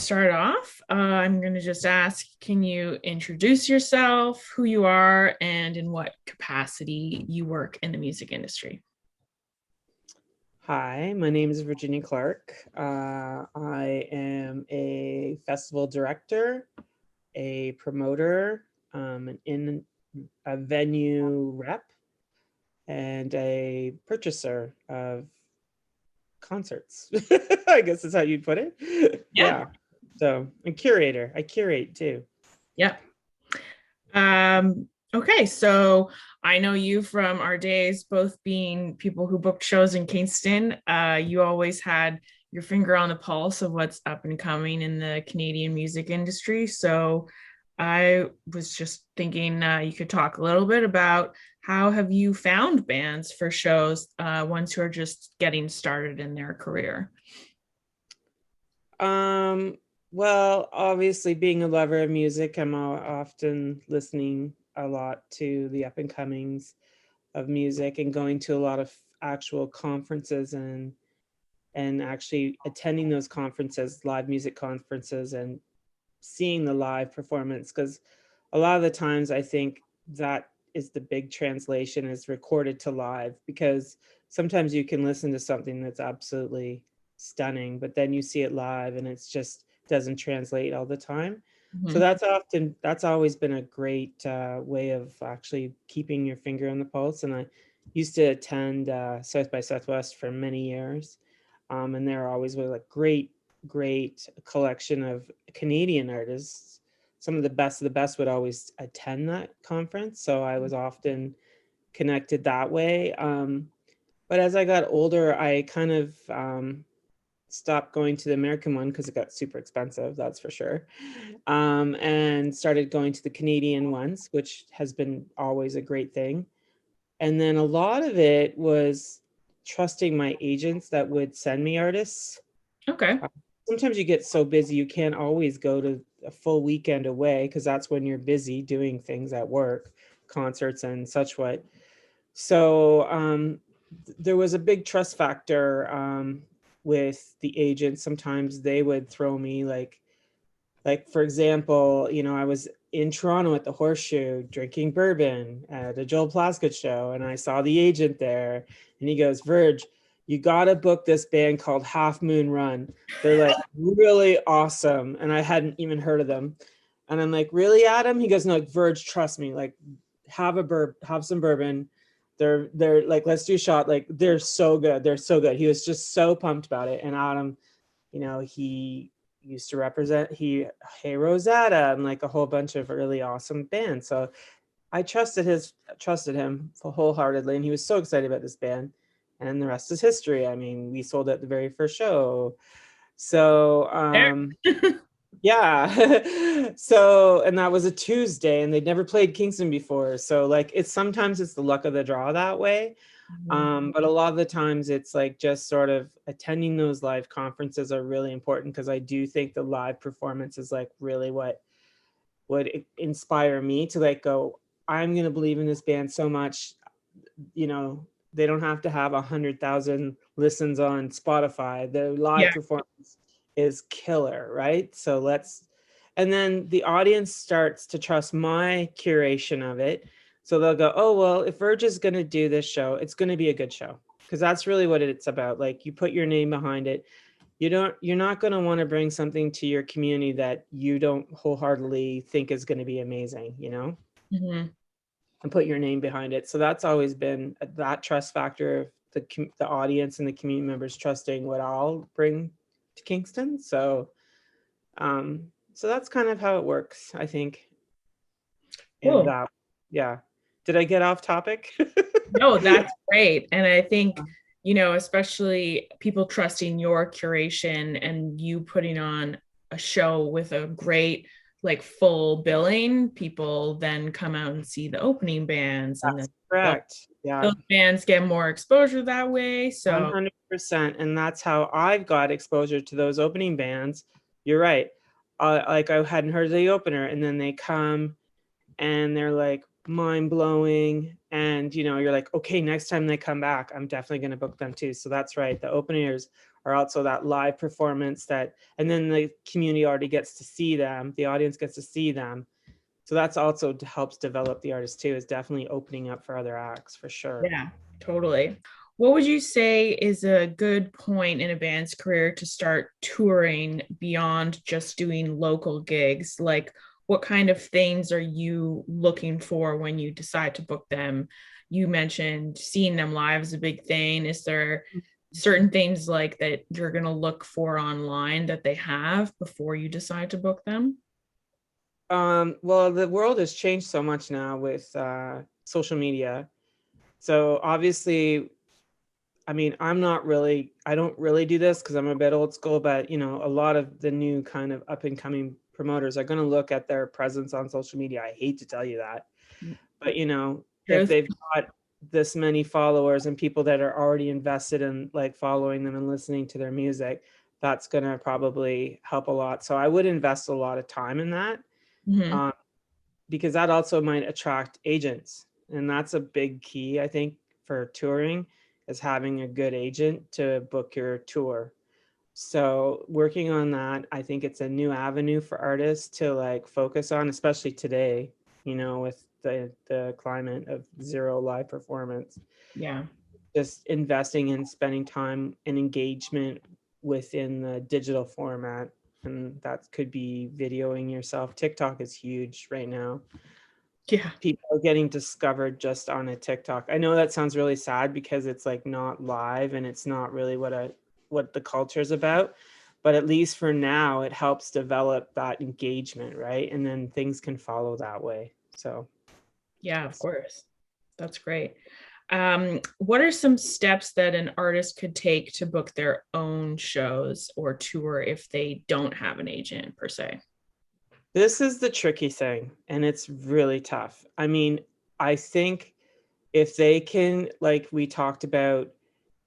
start off, I'm going to just ask, can you introduce yourself, who you are, and in what capacity you work in the music industry? Hi, my name is Virginia Clark. I am a festival director, a promoter, a venue rep, and a purchaser of concerts. I guess is how you'd put it. Yeah. Yeah. So, a curator. I curate too. Yeah. Okay, so I know you from our days, both being people who booked shows in Kingston. You always had your finger on the pulse of what's up and coming in the Canadian music industry. So I was just thinking you could talk a little bit about how have you found bands for shows, ones who are just getting started in their career. Um, well, obviously, being a lover of music, I'm often listening a lot to the up and comings of music and going to a lot of actual conferences and actually attending those conferences, live music conferences, and seeing the live performance. Because a lot of the times, I think that is the big translation is recorded to live, because sometimes you can listen to something that's absolutely stunning, but then you see it live and it's just doesn't translate all the time. So Mhm. that's always been a great way of actually keeping your finger on the pulse. And I used to attend South by Southwest for many years, and there always was a great collection of Canadian artists. Some of the best would always attend that conference, so I was often connected that way. But as I got older, I kind of stopped going to the American one because it got super expensive, that's for sure. And started going to the Canadian ones, which has been always a great thing. And then a lot of it was trusting my agents that would send me artists. Okay. uh, Sometimes you get so busy you can't always go to a full weekend away, because that's when you're busy doing things at work, concerts and such what. So there was a big trust factor with the agents. Sometimes they would throw me like for example, I was in Toronto at the Horseshoe drinking bourbon at a Joel Plaskett show, and I saw the agent there, and he goes, "Verge, you gotta book this band called Half Moon Run. They're like really awesome," and I hadn't even heard of them. And I'm like, "Really, Adam?" He goes, "No, Verge, trust me. Like, have some bourbon. They're like, let's do a shot. Like, they're so good. They're so good." He was just so pumped about it. And Adam, he used to represent Hey Rosetta and like a whole bunch of really awesome bands. So I trusted him wholeheartedly, and he was so excited about this band. And the rest is history. I mean, we sold at the very first show. So There. yeah. So, and that was a Tuesday, and they'd never played Kingston before. So like it's the luck of the draw that way. Mhm. But a lot of the times it's like just sort of attending those live conferences are really important, because I do think the live performance is like really what would inspire me to like go, I'm going to believe in this band so much. you know they don't have to have 100,000 listens on Spotify. The live Yeah. performance is killer, right? So let's and then the audience starts to trust my curation of it. So they'll go, oh well, if Verge is going to do this show, it's going to be a good show, because that's really what it's about. Like, you put your name behind it. You're not going to want to bring something to your community that you don't wholeheartedly think is going to be amazing. Mhm. And put your name behind it. So that's always been that trust factor of the audience and the community members trusting what I'll bring to Kingston. So that's kind of how it works, I think. And Cool. yeah. Did I get off topic? No, that's great. And I think, especially people trusting your curation and you putting on a show with a great, like full billing, people then come out and see the opening bands, and then That's those, correct. Yeah. those bands get more exposure that way. So, 100%. And that's how I've got exposure to those opening bands. You're right. Like, I hadn't heard of the opener, and then they come and they're like, mind blowing. And, you're like, okay, next time they come back, I'm definitely going to book them too. So that's right. The open ears are also that live performance and then the community already gets to see them. The audience gets to see them. So that's also helps develop the artist too, is definitely opening up for other acts for sure. Yeah, totally. What would you say is a good point in a band's career to start touring beyond just doing local gigs? Like, what kind of things are you looking for when you decide to book them? You mentioned seeing them live is a big thing. Is there certain things like that you're going to look for online that they have before you decide to book them? Well, the world has changed so much now with social media. So obviously, I mean, I don't really do this because I'm a bit old school, but a lot of the new kind of up and coming promoters are going to look at their presence on social media. I hate to tell you that, but if Truth. they've got this many followers and people that are already invested in like following them and listening to their music, that's going to probably help a lot. So I would invest a lot of time in that. Mm-hmm. Um, because that also might attract agents. And that's a big key, I think, for touring, is having a good agent to book your tour. So working on that, I think it's a new avenue for artists to like focus on, especially today, with the climate of zero live performance. Yeah. Just investing in spending time and engagement within the digital format. And that could be videoing yourself. TikTok is huge right now. Yeah. People are getting discovered just on a TikTok. I know that sounds really sad because it's like not live and it's not really what the culture is about, but at least for now it helps develop that engagement, right? And then things can follow that way. So Yeah, of it's course. That's great. What are some steps that an artist could take to book their own shows or tour if they don't have an agent per se? this is the tricky thing and it's really tough. I mean, I think if they can, like we talked about,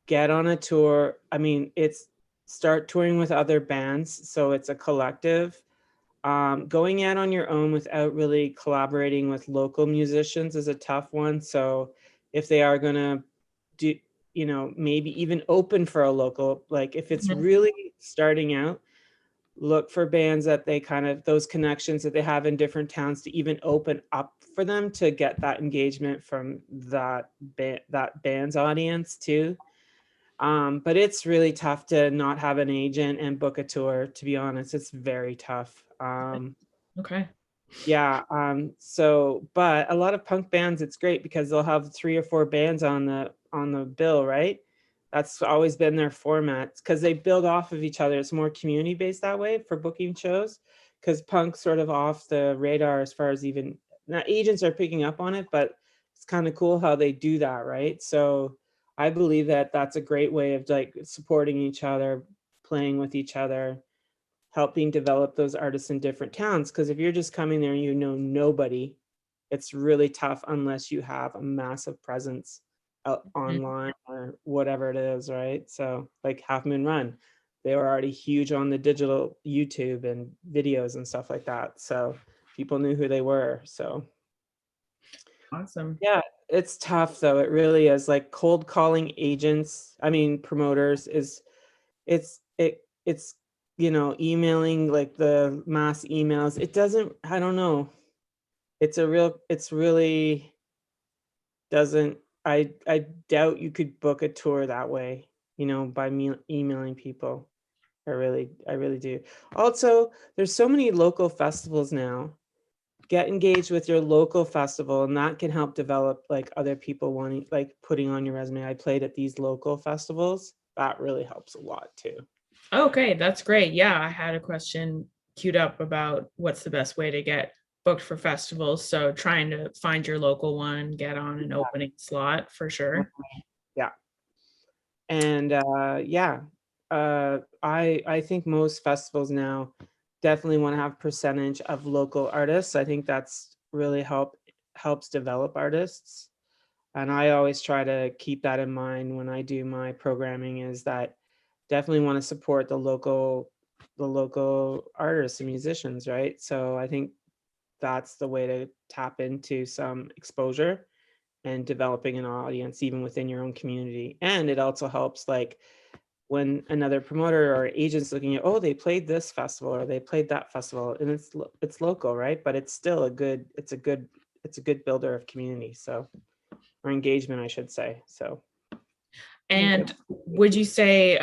get on a tour, I mean, it's start touring with other bands so it's a collective. Going out on your own without really collaborating with local musicians is a tough one. So if they are going to do, maybe even open for a local, like if it's Mhm. really starting out, look for bands that they kind of, those connections that they have in different towns to even open up for them to get that engagement from that band's audience too. But it's really tough to not have an agent and book a tour, to be honest. It's very tough. Okay. Yeah. But a lot of punk bands, it's great because they'll have 3 or 4 bands on the bill, right? That's always been their format because they build off of each other. It's more community based that way for booking shows. Because punk's sort of off the radar as far as even now agents are picking up on it, but it's kind of cool how they do that, right? So I believe that that's a great way of like supporting each other, playing with each other, helping develop those artists in different towns. Because if you're just coming there and you know nobody, it's really tough unless you have a massive presence Mhm. online or whatever it is, right? So like Half Moon Run, they were already huge on the digital YouTube and videos and stuff like that. So people knew who they were. So Awesome. yeah, it's tough though. It really is. Like cold calling agents, I mean promoters, is it's emailing, like the mass emails. It doesn't, I don't know, it's really doesn't, I doubt you could book a tour that way, by me emailing people. I really do. Also, there's so many local festivals now. Get engaged with your local festival and that can help develop like other people wanting, like putting on your resume, I played at these local festivals. That really helps a lot too. Okay, that's great. Yeah, I had a question queued up about what's the best way to get booked for festivals. So trying to find your local one, get on an opening slot for sure. Yeah. And yeah, I think most festivals now definitely want to have percentage of local artists. I think that's really helps develop artists. And I always try to keep that in mind when I do my programming, is that definitely want to support the local artists and musicians, right? So I think that's the way to tap into some exposure and developing an audience even within your own community. And it also helps, like, when another promoter or agent's looking at, oh, they played this festival or they played that festival, and it's local, right? But it's still it's a good builder of community, so, or engagement, I should say. So I think And would you say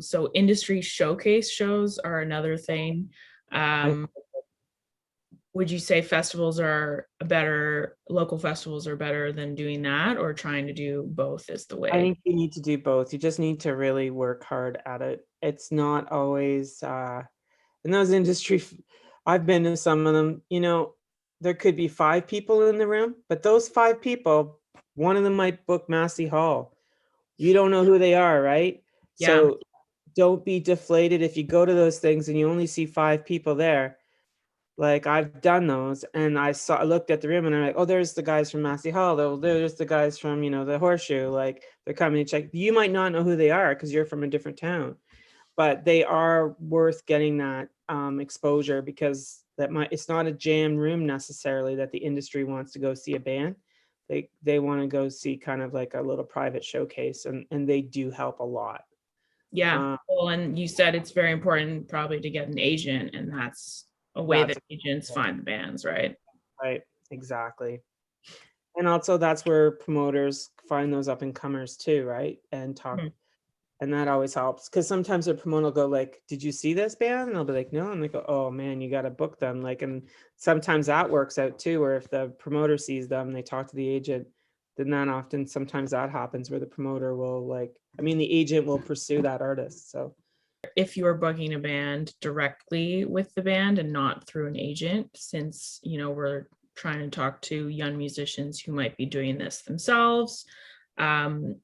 so industry showcase shows are another thing? I Um, would you say festivals are better, local festivals are better than doing that, or trying to do both is the I way? think you need to do both. You just need to really work hard at it. It's not always in those I've been to some of them, there could be 5 people in the room, but those 5 people, one of them might book Massey Hall. You don't know who they are, right? Yeah, So don't be deflated if you go to those things and you only see 5 people there. Like, I've done those, and I looked at the room and I'm like, oh, there's the guys from Massey Hall. There's the guys from, the Horseshoe. Like, they're coming to check. You might not know who they are because you're from a different town, but they are worth getting that exposure, because it's not a jam room necessarily that the industry wants to go see a band. They want to go see kind of like a little private showcase, and they do help a lot. yeah. Uh, Well, and you said it's very important probably to get an agent, and that's a way that's that agents find the bands, right? right, exactly. And also that's where promoters find those up and comers too, right? And talk, Mhm. and that always helps, because sometimes a promoter will go like, did you see this band? And I'll be like, no. And they go, oh man, you got to book them. Like, and sometimes that works out too, where if the promoter sees them, they talk to the agent, then that often, sometimes that happens where the promoter will, like, I mean, the agent will pursue that artist. So If you are booking a band directly with the band and not through an agent, since we're trying to talk to young musicians who might be doing this themselves, um,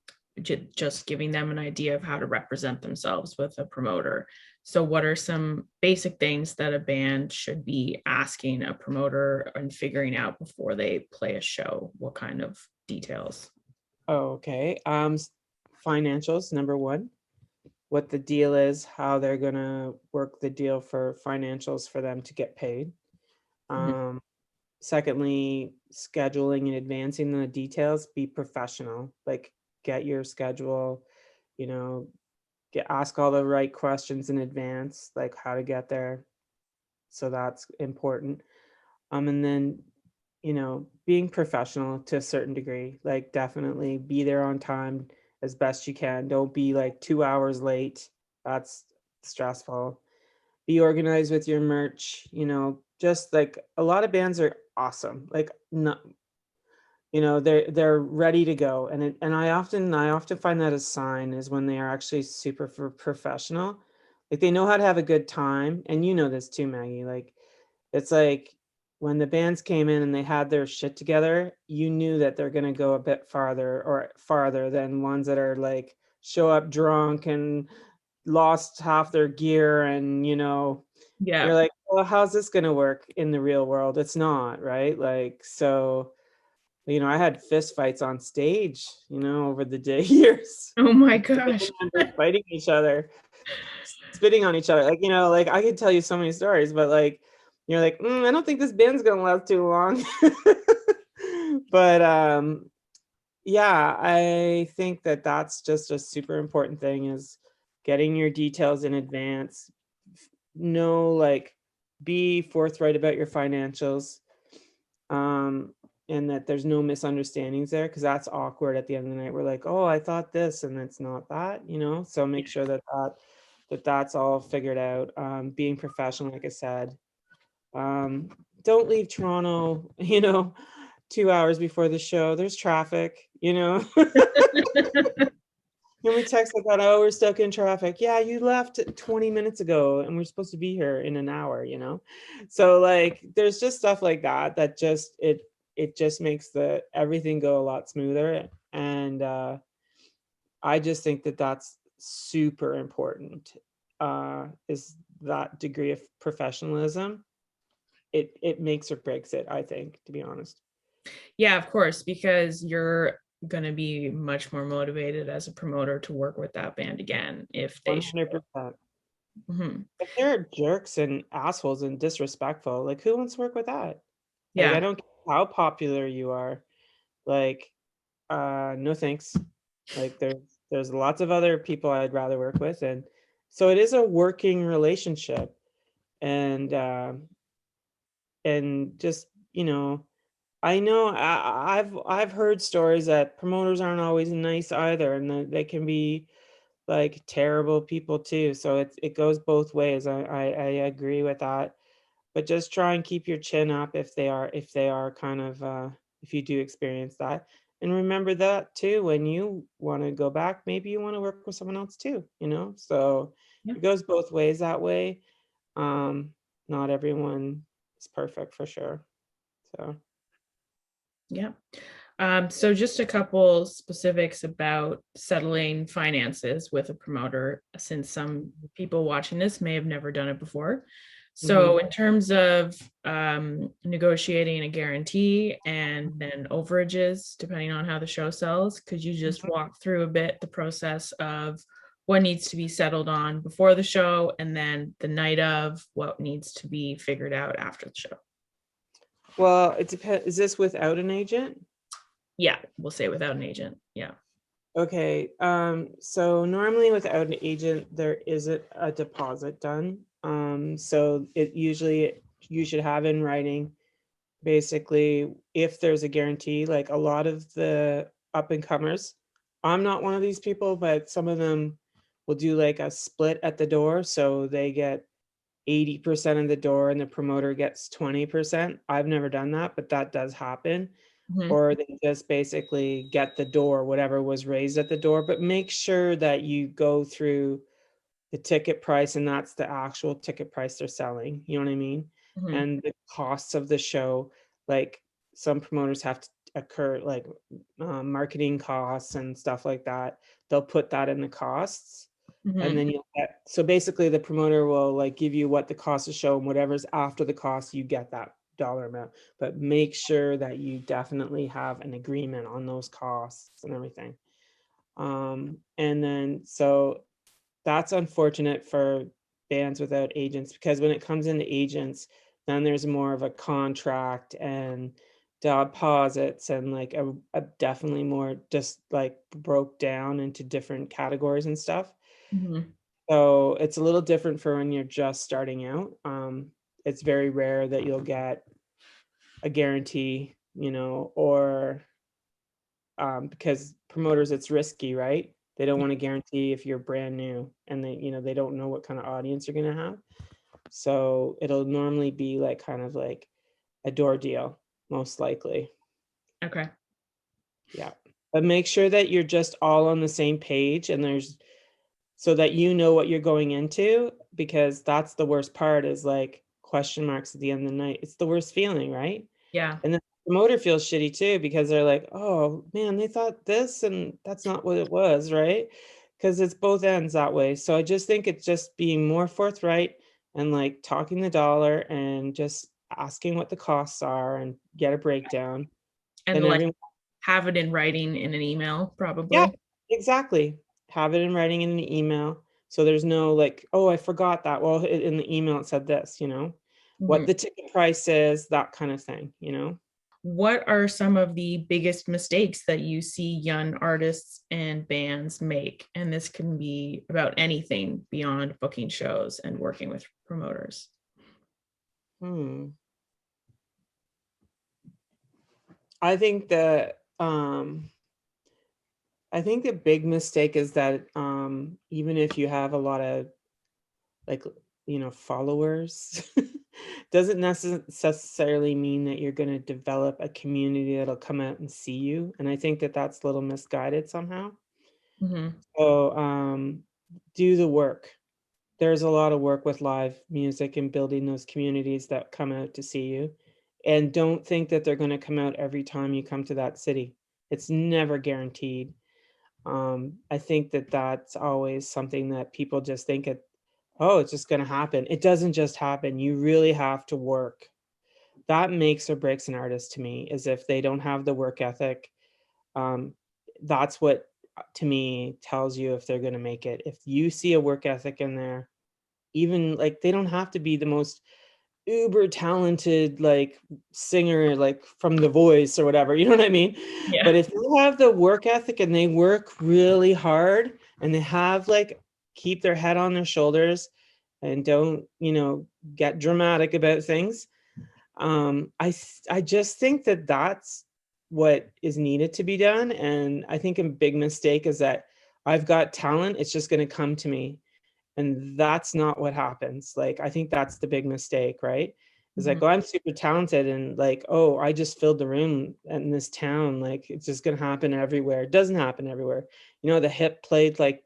just giving them an idea of how to represent themselves with a promoter. So what are some basic things that a band should be asking a promoter and figuring out before they play a show? What kind of details? okay. Financials, number one, what the deal is, how they're gonna work the deal for financials for them to get paid. Mhm. Um, Secondly, scheduling and advancing the details, be professional, like, get your schedule, you know, ask all the right questions in advance, like how to get there. So that's important. And then, being professional to a certain degree, like, definitely be there on time as best you can. Don't be like 2 hours late. That's stressful. Be organized with your merch, just like a lot of bands are awesome. Like, not, they're ready to go. And I often find that a sign is when they are actually super professional. Like, they know how to have a good time. And you know this too, Maggie. Like, it's like when the bands came in and they had their shit together, you knew that they're going to go a bit farther than ones that are like, show up drunk and lost half their gear, and you're Yeah. like, well, how's this going to work in the real world? It's not, right? Like, so, I had fist fights on stage, over the years. Oh my Like, band gosh. members fighting each other, spitting on each other. Like, like, I could tell you so many stories, but like, you're like, I don't think this band's gonna last too long. But yeah, I think that that's just a super important thing, is getting your details in advance. Know, like, be forthright about your financials, um, and that there's no misunderstandings there, because that's awkward at the end of the night. We're like, oh, I thought this, and it's not that. So make sure that's all figured out. Being professional, like I said. Um, don't leave Toronto, 2 hours before the show. There's traffic. We text like that, oh, we're stuck in traffic. Yeah, you left 20 minutes ago and we're supposed to be here in an hour. So, like, there's just stuff like that just it just makes the everything go a lot smoother. And I just think that that's super important, is that degree of professionalism. It makes or breaks it, I think, to be honest. Yeah, of course, because you're going to be much more motivated as a promoter to work with that band again if they show. 100%. Mhm. If they're jerks and assholes and disrespectful, like, who wants to work with that? Like, I Yeah. don't care how popular you are. Like, no thanks. Like, there's lots of other people I'd rather work with, and so it is a working relationship. And just, I know I've heard stories that promoters aren't always nice either, and that they can be like terrible people too. So it goes both ways. I agree with that. But just try and keep your chin up if they are kind of if you do experience that. And remember that too when you want to go back, maybe you want to work with someone else too, you know? So Yeah. it goes both ways that way. Um, Not everyone is perfect for sure. So Yeah. So just a couple specifics about settling finances with a promoter, since some people watching this may have never done it before. So mhm. in terms of negotiating a guarantee and then overages, depending on how the show sells, could you just walk through a bit the process of what needs to be settled on before the show and then the night of what needs to be figured out after the show? Well, it depends. Is this without an agent? Yeah, we'll say without an agent. Yeah. Okay, so normally without an agent, there isn't a deposit done. So it usually you should have in writing, basically, if there's a guarantee, like a lot of the up and comers. I'm not one of these people, but some of them will do like a split at the door. So they get 80% of the door and the promoter gets 20%. I've never done that, but that does happen. Mhm. Or they just basically get the door, whatever was raised at the door, but make sure that you go through the ticket price and that's the actual ticket price they're selling. You know what I mean? Mhm. And the costs of the show, like some promoters have to occur, like marketing costs and stuff like that. They'll put that in the costs. And Mhm. then you'll get, so basically the promoter will like give you what the cost of show, and whatever's after the cost, you get that dollar amount. But make sure that you definitely have an agreement on those costs and everything. And then so that's unfortunate for bands without agents, because when it comes into agents, then there's more of a contract and deposits and like a definitely more just like broke down into different categories and stuff. Mhm. So it's a little different for when you're just starting out. It's very rare that you'll get a guarantee, or because promoters, it's risky, right? They don't want to guarantee if you're brand new and they don't know what kind of audience you're going to have. So it'll normally be like kind of like a door deal, most likely. Okay. Yeah. But make sure that you're just all on the same page and so that you know what you're going into, because that's the worst part is like question marks at the end of the night. It's the worst feeling, right? Yeah. And the promoter feels shitty too, because they're like, oh man, they thought this and that's not what it was, right? Because it's both ends that way. So I just think it's just being more forthright and like talking the dollar and just asking what the costs are and get a breakdown. And Then like everyone, have it in writing in an email, yeah, probably. exactly. Have it in writing in an email. So there's no like, oh, I forgot that. Well, in the email it said this, what Mhm. the ticket price is, that kind of thing. What are some of the biggest mistakes that you see young artists and bands make? And this can be about anything beyond booking shows and working with promoters. Hmm. I think that I think the big mistake is that even if you have a lot of like followers, doesn't necessarily mean that you're going to develop a community that'll come out and see you. And I think that that's a little misguided somehow. Mhm. So do the work. There's a lot of work with live music and building those communities that come out to see you. And don't think that they're going to come out every time you come to that city. It's never guaranteed. I think that that's always something that people just think oh, it's just going to happen. It doesn't just happen. You really have to work. That makes or breaks an artist to me, is if they don't have the work ethic. Um, that's what to me tells you if they're going to make it. If you see a work ethic in there, even like they don't have to be the most uber talented like singer like from The Voice or whatever, you know what I mean? But Yeah. if they have the work ethic and they work really hard and they have like keep their head on their shoulders and don't, get dramatic about things, I just think that that's what is needed to be done. And I think a big mistake is that I've got talent, it's just going to come to me, and that's not what happens. Like, I think that's the big mistake, right? Is like, Mhm. oh, I'm super talented, and like, oh, I just filled the room in this town. Like, it's just gonna happen everywhere. It doesn't happen everywhere. The Hip played like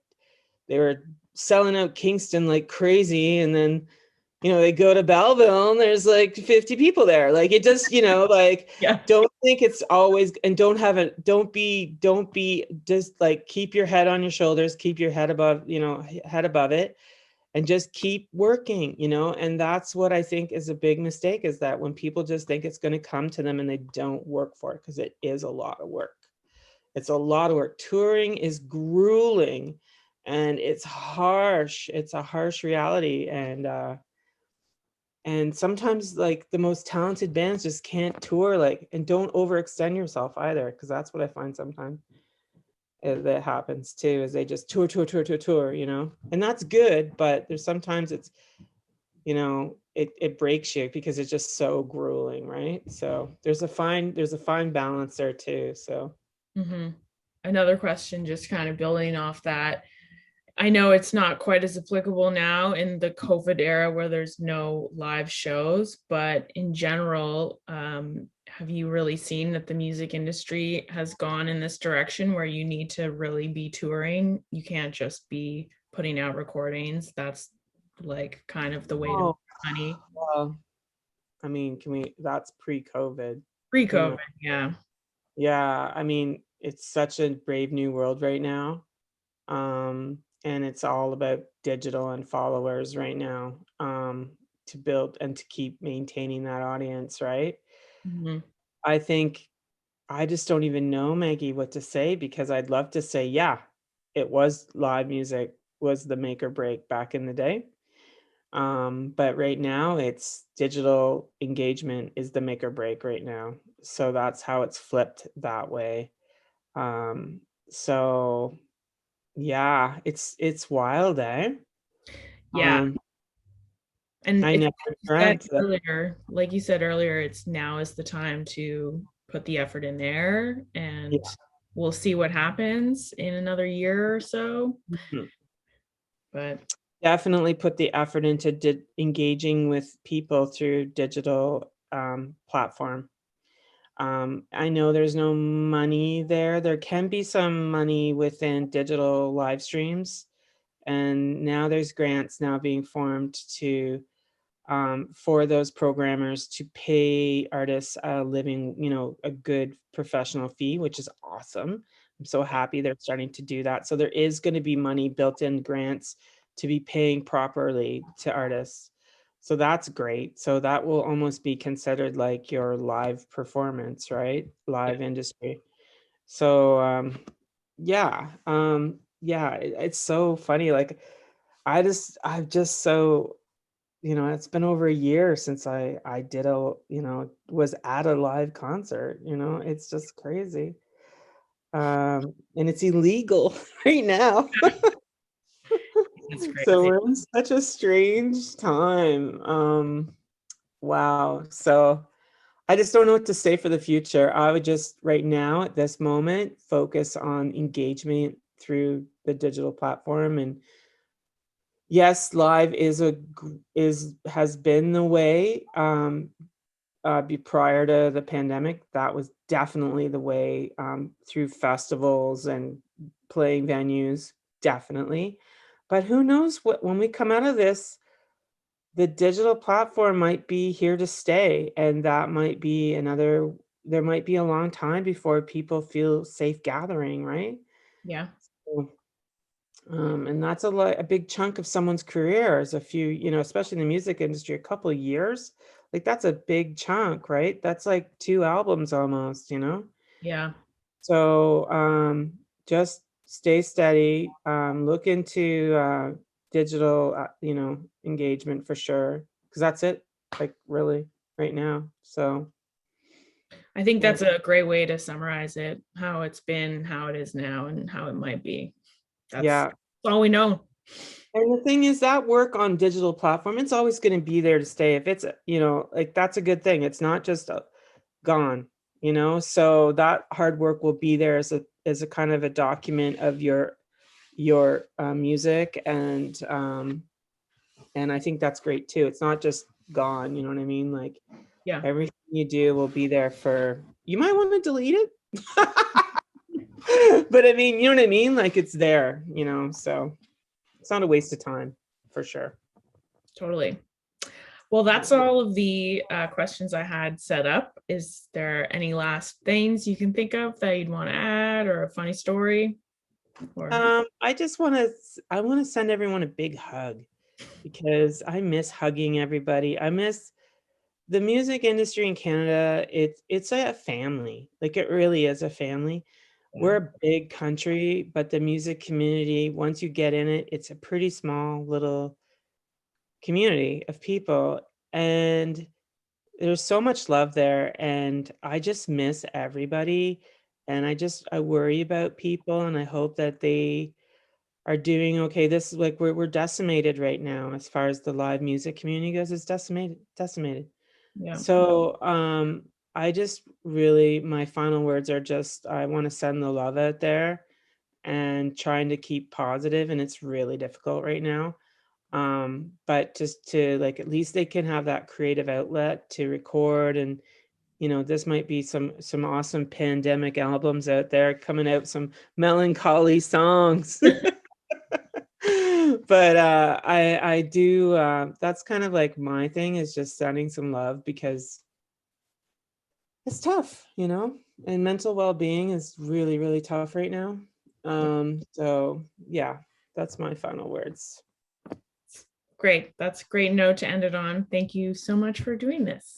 they were selling out Kingston like crazy, and then they go to Belleville and there's like 50 people there. Like, it just, like, Yeah. don't think it's always, and don't be just like, keep your head on your shoulders, keep your head above, head above it, and just keep working, and that's what I think is a big mistake, is that when people just think it's going to come to them and they don't work for it, because it is a lot of work. It's a lot of work. Touring is grueling and it's harsh. It's a harsh reality. And sometimes like the most talented bands just can't tour, like, and don't overextend yourself either, because that's what I find sometimes that happens too, is they just tour, tour, tour, tour, tour, and that's good, but there's sometimes it's, it breaks you because it's just so grueling, right? So there's a fine balance there too. So Hmm. Another question, just kind of building off that. I know it's not quite as applicable now in the COVID era where there's no live shows, but in general, have you really seen that the music industry has gone in this direction where you need to really be touring? You can't just be putting out recordings. That's like kind of the way to make oh money. well, I mean, that's pre-COVID, you Pre-COVID, know. yeah. Yeah, I mean, it's such a brave new world right now. And it's all about digital and followers right now, to build and to keep maintaining that audience, right? Mhm. I think I just don't even know, Maggie, what to say, because I'd love to say, yeah, it was live music was the make or break back in the day. But right now it's digital engagement is the make or break right now. So that's how it's flipped that way. Um, so yeah, it's wild, eh? Yeah. Um, And I it's never dreamt that. like you said earlier, it's now is the time to put the effort in there, Yeah. and we'll see what happens in another year or so. Mhm. But Definitely put the effort into engaging with people through digital platform. I know there's no money there. There can be some money within digital live streams, and now there's grants now being formed to for those programmers to pay artists a living, a good professional fee, which is awesome. I'm so happy they're starting to do that. So there is going to be money built in grants to be paying properly to artists. So that's great. So that will almost be considered like your live performance, right? yeah, Live industry. So yeah, it's so funny. Like, I've just so, it's been over a year since I did was at a live concert. It's just crazy. And it's illegal right now. it's So crazy. we're in such a strange time. Wow. So I just don't know what to say for the future. I would just right now at this moment focus on engagement through the digital platform. And yes, live is has been the way. Be prior to the pandemic, that was definitely the way, through festivals and playing venues, definitely. But who knows what when we come out of this, the digital platform might be here to stay, and that might be there might be a long time before people feel safe gathering, right? Yeah. So, and that's a big chunk of someone's career is a few, especially in the music industry, a couple of years. Like, that's a big chunk, right? That's like 2 albums almost. Yeah. So just stay steady. Look into digital, engagement for sure, because that's it. like really right now. So I think yeah. that's a great way to summarize it, how it's been, how it is now, and how it might be. That's Yeah. all we know. And the thing is that work on digital platform, it's always going to be there to stay. If it's, like that's a good thing. It's not just gone, so that hard work will be there as a kind of a document of your music, and I think that's great too. It's not just gone, you know what I mean? Like Yeah, everything you do will be there for, you might want to delete it. But I mean, you know what I mean? Like it's there, so it's not a waste of time for sure. totally. Well, that's all of the questions I had set up. Is there any last things you can think of that you'd want to add, or a funny story? Or I want to send everyone a big hug because I miss hugging everybody. I miss the music industry in Canada. It's a family. Like it really is a family. yeah, We're a big country, but the music community, once you get in it, it's a pretty small little community of people. And there's so much love there. And I just miss everybody. And I worry about people and I hope that they are doing okay. This is like we're decimated right now as far as the live music community goes. It's decimated. yeah, So I just really, my final words are just I want to send the love out there and trying to keep positive, and it's really difficult right now. But just to like at least they can have that creative outlet to record, and this might be some awesome pandemic albums out there coming out, some melancholy songs. But I do that's kind of like my thing, is just sending some love because it's tough, and mental well-being is really, really tough right now. yeah. So yeah, that's my final words. Great. That's a great note to end it on. Thank you so much for doing this.